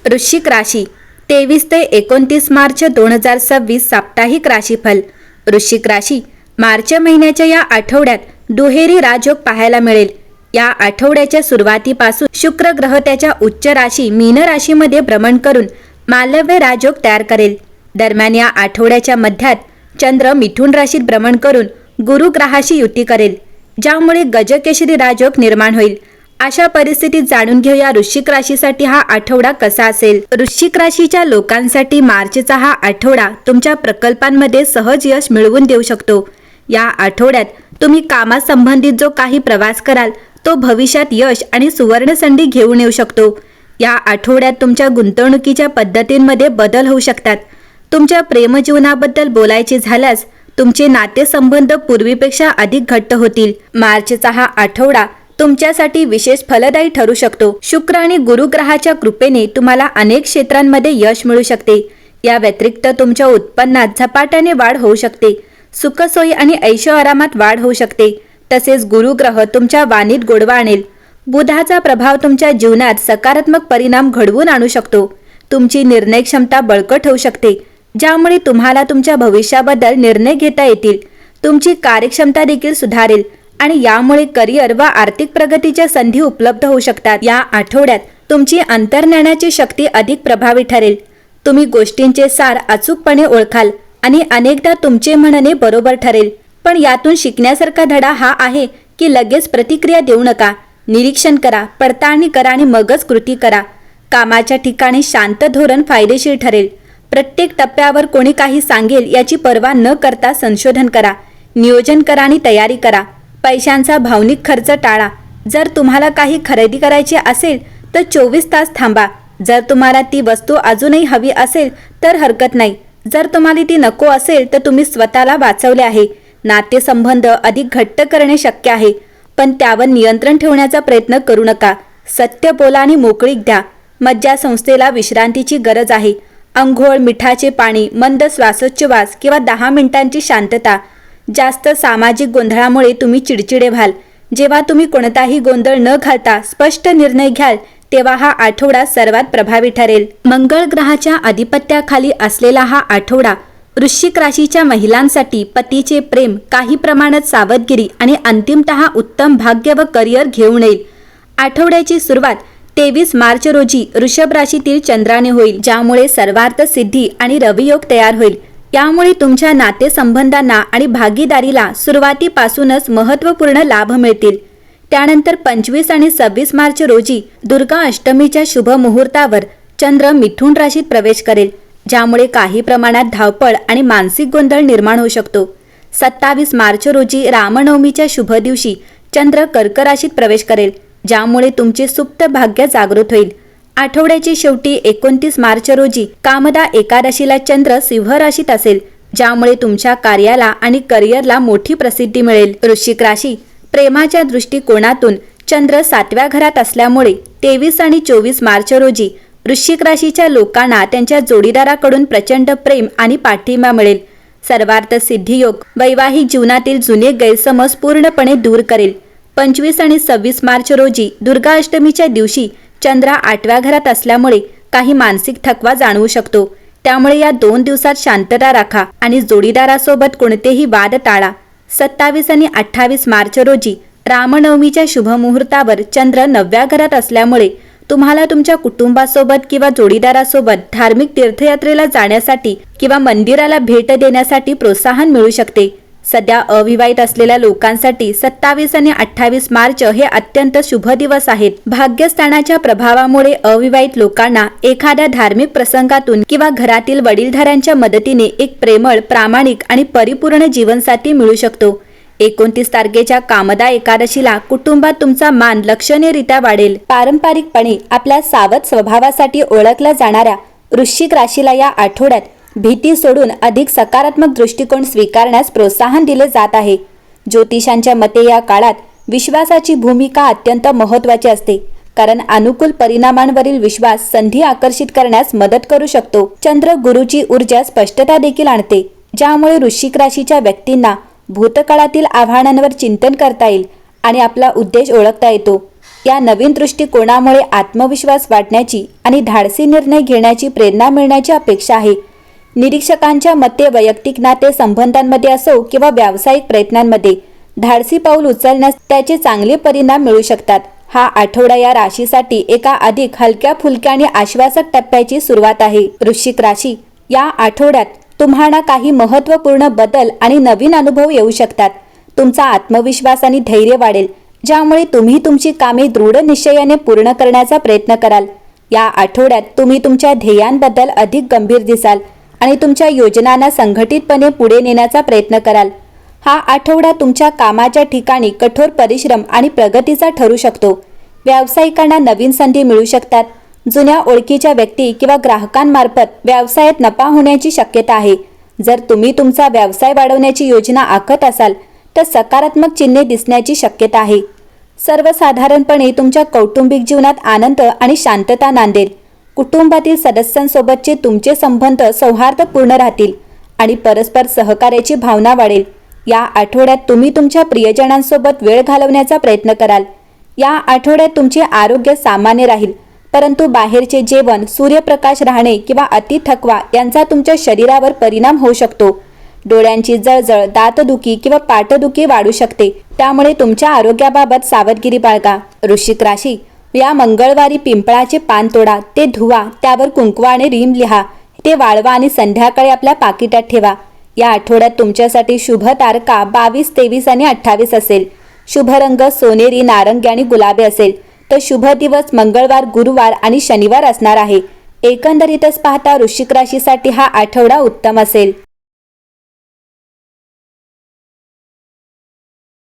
वृश्चिक राशी 23 ते 29 मार्च 2026 साप्ताहिक राशीफल। वृश्चिक राशी मार्च महिन्याच्या या आठवड्यात दुहेरी राजयोग पाहायला मिळेल। या आठवड्याच्या सुरुवातीपासून शुक्र ग्रह त्याच्या उच्च राशी मीन राशीमध्ये भ्रमण करून मालव्य राजयोग तयार करेल। दरम्यान या आठवड्याच्या मध्यात चंद्र मिथुन राशीत भ्रमण करून गुरु ग्रहाशी युती करेल, ज्यामुळे गजकेशरी राजयोग निर्माण होईल। अशा परिस्थितीत जाणून घेऊया वृश्चिक राशीसाठी हा आठवडा कसा असेल। वृश्चिक राशीच्या लोकांसाठी मार्चचा हा आठवडा तुमच्या प्रकल्पांमध्ये सहज यश मिळवून देऊ शकतो। या आठवड्यात तुम्ही कामासंबंधित जो काही प्रवास कराल तो भविष्यात यश आणि सुवर्ण संधी घेऊन येऊ शकतो। या आठवड्यात तुमच्या गुंतवणुकीच्या पद्धतींमध्ये बदल होऊ शकतात। तुमच्या प्रेमजीवनाबद्दल बोलायचे झाल्यास तुमचे नातेसंबंध पूर्वीपेक्षा अधिक घट्ट होतील। मार्चचा हा आठवडा तुमच्यासाठी विशेष फलदायी ठरू शकतो। शुक्र आणि गुरु ग्रहाच्या कृपेने तुम्हाला अनेक क्षेत्रांमध्ये यश मिळू शकते। या व्यतिरिक्त तुमच्या उत्पन्नात झपाट्याने वाढ होऊ शकते। सुखसोयी आणि ऐशोआरामात वाढ होऊ शकते। तसेच गुरु ग्रह तुमच्या वाणीत गोडवा आणेल। बुधाचा प्रभाव तुमच्या जीवनात सकारात्मक परिणाम घडवून आणू शकतो। तुमची निर्णय क्षमता बळकट होऊ शकते, ज्यामुळे तुम्हाला तुमच्या भविष्याबद्दल निर्णय घेता येतील। तुमची कार्यक्षमता देखील सुधारेल आणि यामुळे करिअर व आर्थिक प्रगतीच्या संधी उपलब्ध होऊ शकतात। या आठवड्यात तुमची अंतर्ज्ञानाची शक्ती अधिक प्रभावी ठरेल। तुम्ही गोष्टींचे सार अचूकपणे ओळखाल आणि अनेकदा तुमचे म्हणणे बरोबर ठरेल। पण यातून शिकण्यासारखा धडा हा आहे की लगेच प्रतिक्रिया देऊ नका। निरीक्षण करा, पडताळणी करा आणि मगच कृती करा। कामाच्या ठिकाणी शांत धोरण फायदेशीर ठरेल। प्रत्येक टप्प्यावर कोणी काही सांगेल याची पर्वा न करता संशोधन करा, नियोजन करा आणि तयारी करा। पैशांचा भावनिक खर्च टाळा। जर तुम्हाला काही खरेदी करायची असेल तर 24 तास थांबा। जर तुम्हाला ती वस्तू अजूनही हवी असेल तर हरकत नाही। जर तुम्हाला ती नको असेल तर तुम्ही स्वतःला वाचवले आहे। नातेसंबंध अधिक घट्ट करणे शक्य आहे, पण त्यावर नियंत्रण ठेवण्याचा प्रयत्न करू नका। सत्य बोला आणि मोकळीक द्या। मज्जासंस्थेला विश्रांतीची गरज आहे। अंघोळ, मिठाचे पाणी, मंद श्वासोच्छवास किंवा 10 मिनिटांची शांतता। जास्त सामाजिक गोंधळामुळे तुम्ही चिडचिडे व्हाल। जेव्हा तुम्ही कोणताही गोंधळ न घालता स्पष्ट निर्णय घ्याल तेव्हा हा आठवडा सर्वात प्रभावी ठरेल। मंगळ ग्रहाच्या अधिपत्याखाली असलेला हा आठवडा वृश्चिक राशीच्या महिलांसाठी पतीचे प्रेम, काही प्रमाणात सावधगिरी आणि अंतिमतः उत्तम भाग्य व करिअर घेऊन येईल। आठवड्याची सुरुवात 23 मार्च रोजी वृषभ राशीतील चंद्राने होईल, ज्यामुळे सर्वार्थ सिद्धी आणि रवियोग तयार होईल। यामुळे तुमच्या नातेसंबंधांना आणि भागीदारीला सुरुवातीपासूनच महत्त्वपूर्ण लाभ मिळतील। त्यानंतर 25 आणि 26 मार्च रोजी दुर्गा अष्टमीच्या शुभ मुहूर्तावर चंद्र मिथुन राशीत प्रवेश करेल, ज्यामुळे काही प्रमाणात धावपळ आणि मानसिक गोंधळ निर्माण होऊ शकतो। 27 मार्च रोजी रामनवमीच्या शुभ दिवशी चंद्र कर्क राशीत प्रवेश करेल, ज्यामुळे तुमचे सुप्त भाग्य जागृत होईल। आठवड्याची शेवटी 29 मार्च रोजी कामदा एकादशीला चंद्र सिंह राशीत असेल, ज्यामुळे तुमच्या कार्याला आणि करिअरला मोठी प्रसिद्धी मिळेल। वृश्चिक राशी प्रेमाच्या दृष्टिकोनातून चंद्र 7व्या घरात असल्यामुळे 23 आणि 24 मार्च रोजी वृश्चिक राशीच्या लोकांना त्यांच्या जोडीदाराकडून प्रचंड प्रेम आणि पाठिंबा मिळेल। सर्वार्थ सिद्धी योग वैवाहिक जीवनातील जुने गैरसमज पूर्णपणे दूर करेल। 25 आणि 26 मार्च रोजी दुर्गा अष्टमीच्या दिवशी चंद्र 8व्या घरात असल्यामुळे काही मानसिक थकवा जाणवू शकतो। त्यामुळे या 2 दिवसात शांतता राखा आणि जोडीदारासोबत कोणतेही वाद टाळा। 27 आणि 28 मार्च रोजी रामनवमीच्या शुभ मुहूर्तावर चंद्र 9व्या घरात असल्यामुळे तुम्हाला तुमच्या कुटुंबासोबत किंवा जोडीदारासोबत धार्मिक तीर्थयात्रेला जाण्यासाठी किंवा मंदिराला भेट देण्यासाठी प्रोत्साहन मिळू शकते। सध्या अविवाहित असलेल्या लोकांसाठी 27 आणि 28 मार्च हे अत्यंत शुभ दिवस आहेत। भाग्यस्थानाच्या प्रभावामुळे अविवाहित लोकांना एखाद्या धार्मिक प्रसंगातून किंवा घरातील वडीलधाऱ्यांच्या मदतीने एक प्रेमळ, प्रामाणिक आणि परिपूर्ण जीवनसाथी मिळू शकतो। 29 तारखेच्या कामदा एकादशीला कुटुंबात तुमचा मान लक्षणीयरित्या वाढेल। पारंपरिकपणे आपल्या सावध स्वभावासाठी ओळखल्या जाणाऱ्या वृश्चिक राशीला या आठवड्यात भीती सोडून अधिक सकारात्मक दृष्टिकोन स्वीकारण्यास प्रोत्साहन दिले जात आहे। ज्योतिषांच्या मते या काळात विश्वासाची भूमिका अत्यंत महत्त्वाची असते, कारण अनुकूल परिणामांवरील विश्वास संधी आकर्षित करण्यास मदत करू शकतो। चंद्र गुरुची ऊर्जा स्पष्टता देखील आणते, ज्यामुळे वृश्चिक राशीच्या व्यक्तींना भूतकाळातील आव्हानांवर चिंतन करता येईल आणि आपला उद्देश ओळखता येतो। या नवीन दृष्टिकोनामुळे आत्मविश्वास वाढण्याची आणि धाडसी निर्णय घेण्याची प्रेरणा मिळण्याची अपेक्षा आहे. निरीक्षकांच्या मते वैयक्तिक नाते संबंधांमध्ये असो किंवा व्यावसायिक प्रयत्नांमध्ये धाडसी पाऊल उचलण्यास त्याचे चांगले परिणाम मिळू शकतात. हा आठवडा या राशीसाठी एका अधिक हलक्या फुलक्या आणि आश्वासक टप्प्याची सुरुवात आहे. वृश्चिक राशी, या आठवड्यात तुम्हाला काही महत्त्वपूर्ण बदल आणि नवीन अनुभव येऊ शकतात. तुमचा आत्मविश्वास आणि धैर्य वाढेल, ज्यामुळे तुम्ही तुमची कामे दृढ निश्चयाने पूर्ण करण्याचा प्रयत्न कराल. या आठवड्यात तुम्ही तुमच्या ध्येयांबद्दल अधिक गंभीर दिसाल आणि तुमच्या योजनांना संघटितपणे पुढे नेण्याचा प्रयत्न कराल. हा आठवडा तुमच्या कामाच्या ठिकाणी कठोर परिश्रम आणि प्रगतीचा ठरू शकतो. व्यावसायिकांना नवीन संधी मिळू शकतात. जुन्या ओळखीच्या व्यक्ती किंवा ग्राहकांमार्फत व्यवसायात नफा होण्याची शक्यता आहे. जर तुम्ही तुमचा व्यवसाय वाढवण्याची योजना आखत असाल तर सकारात्मक चिन्हे दिसण्याची शक्यता आहे. सर्वसाधारणपणे तुमच्या कौटुंबिक जीवनात आनंद आणि शांतता नांदेल. कुटुंबातील सदस्यांसोबतचे तुमचे संबंध सौहार्दपूर्ण राहतील आणि परस्पर सहकार्याची भावना वाढेल. या आठवड्यात तुम्ही तुमच्या प्रियजनांसोबत वेळ घालवण्याचा प्रयत्न कराल. या आठवड्यात तुमचे आरोग्य सामान्य राहील, परंतु बाहेरचे जेवण, सूर्यप्रकाश राहणे किंवा अति थकवा यांचा तुमच्या शरीरावर परिणाम होऊ शकतो. डोळ्यांची जळजळ, दातदुखी किंवा पाठदुखी वाढू शकते, त्यामुळे तुमच्या आरोग्याबाबत सावधगिरी बाळगा. वृश्चिक राशी, या मंगळवारी पिंपळाचे पान तोडा, ते धुवा, त्यावर कुंकवाने रीम लिहा, ते वाळवा आणि संध्याकाळी आपल्या पाकिटात ठेवा. या आठवड्यात तुमच्यासाठी शुभ तारका 22, 23 आणि 28 असेल. शुभ रंग सोनेरी, नारंगी आणि गुलाबी असेल. तर शुभ दिवस मंगळवार, गुरुवार आणि शनिवार असणार आहे. एकंदरीतच पाहता वृश्चिक राशीसाठी हा आठवडा उत्तम असेल.